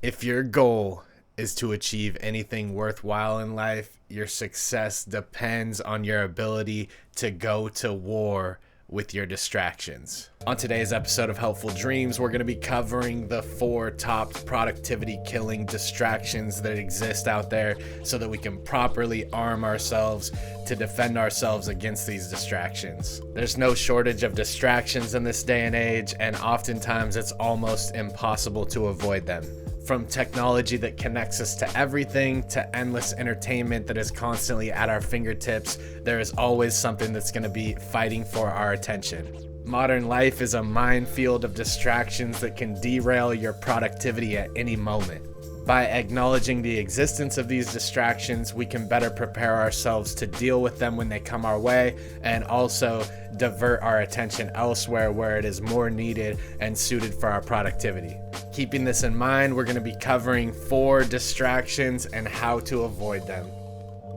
If your goal is to achieve anything worthwhile in life, your success depends on your ability to go to war with your distractions. On today's episode of Helpful Dreams, we're going to be covering the 4 top productivity killing distractions that exist out there so that we can properly arm ourselves to defend ourselves against these distractions. There's no shortage of distractions in this day and age, and oftentimes it's almost impossible to avoid them. From technology that connects us to everything to endless entertainment that is constantly at our fingertips, there is always something that's going to be fighting for our attention. Modern life is a minefield of distractions that can derail your productivity at any moment. By acknowledging the existence of these distractions, we can better prepare ourselves to deal with them when they come our way, and also divert our attention elsewhere where it is more needed and suited for our productivity. Keeping this in mind, we're going to be covering 4 distractions and how to avoid them.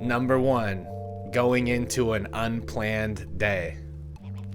Number 1, going into an unplanned day.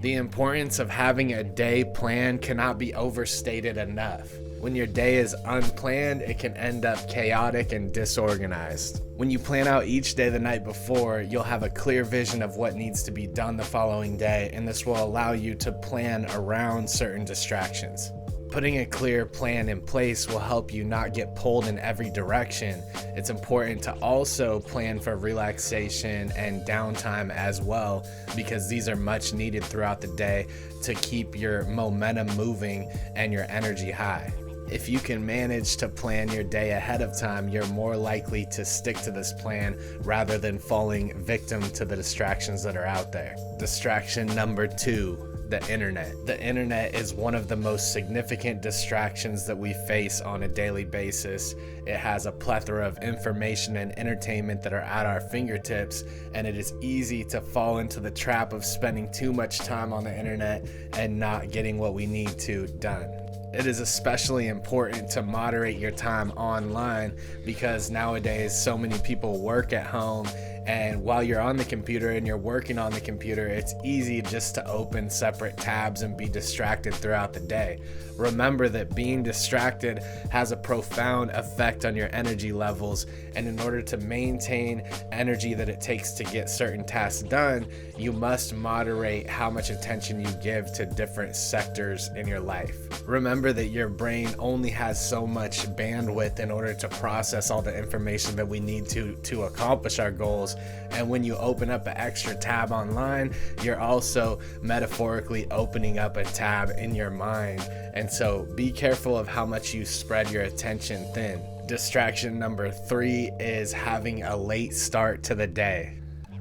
The importance of having a day plan cannot be overstated enough. When your day is unplanned, it can end up chaotic and disorganized. When you plan out each day the night before, you'll have a clear vision of what needs to be done the following day, and this will allow you to plan around certain distractions. Putting a clear plan in place will help you not get pulled in every direction. It's important to also plan for relaxation and downtime as well, because these are much needed throughout the day to keep your momentum moving and your energy high. If you can manage to plan your day ahead of time, you're more likely to stick to this plan rather than falling victim to the distractions that are out there. Distraction number 2. The internet. The internet is one of the most significant distractions that we face on a daily basis. It has a plethora of information and entertainment that are at our fingertips, and it is easy to fall into the trap of spending too much time on the internet and not getting what we need to done. It is especially important to moderate your time online because nowadays so many people work at home, and while you're on the computer and you're working on the computer, it's easy just to open separate tabs and be distracted throughout the day. Remember that being distracted has a profound effect on your energy levels, and in order to maintain energy that it takes to get certain tasks done, you must moderate how much attention you give to different sectors in your life. Remember that your brain only has so much bandwidth in order to process all the information that we need to accomplish our goals. And when you open up an extra tab online, you're also metaphorically opening up a tab in your mind. And so be careful of how much you spread your attention thin. Distraction number 3 is having a late start to the day.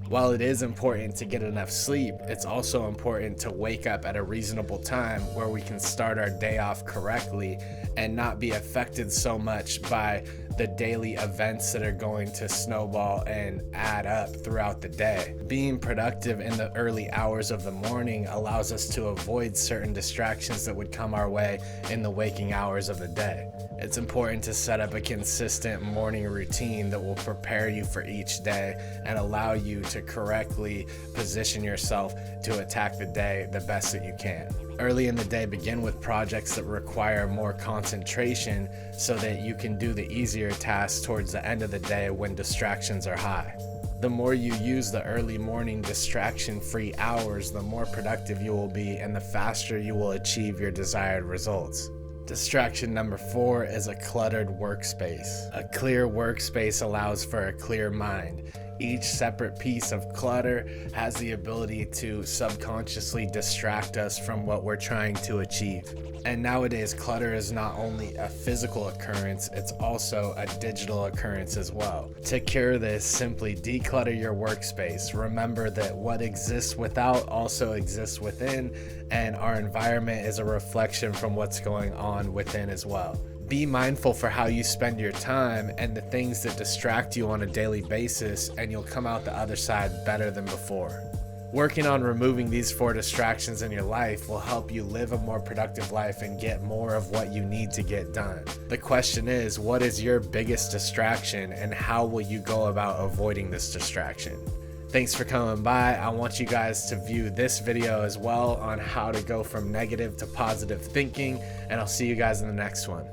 While it is important to get enough sleep, it's also important to wake up at a reasonable time where we can start our day off correctly and not be affected so much by the daily events that are going to snowball and add up throughout the day. Being productive in the early hours of the morning allows us to avoid certain distractions that would come our way in the waking hours of the day. It's important to set up a consistent morning routine that will prepare you for each day and allow you to correctly position yourself to attack the day the best that you can. Early in the day, begin with projects that require more concentration so that you can do the easier tasks towards the end of the day when distractions are high. The more you use the early morning distraction-free hours, the more productive you will be and the faster you will achieve your desired results. Distraction number 4 is a cluttered workspace. A clear workspace allows for a clear mind. Each separate piece of clutter has the ability to subconsciously distract us from what we're trying to achieve. And nowadays, clutter is not only a physical occurrence, it's also a digital occurrence as well. To cure this, simply declutter your workspace. Remember that what exists without also exists within, and our environment is a reflection from what's going on within as well. Be mindful for how you spend your time and the things that distract you on a daily basis, and you'll come out the other side better than before. Working on removing these 4 distractions in your life will help you live a more productive life and get more of what you need to get done. The question is, what is your biggest distraction and how will you go about avoiding this distraction? Thanks for coming by. I want you guys to view this video as well on how to go from negative to positive thinking, and I'll see you guys in the next one.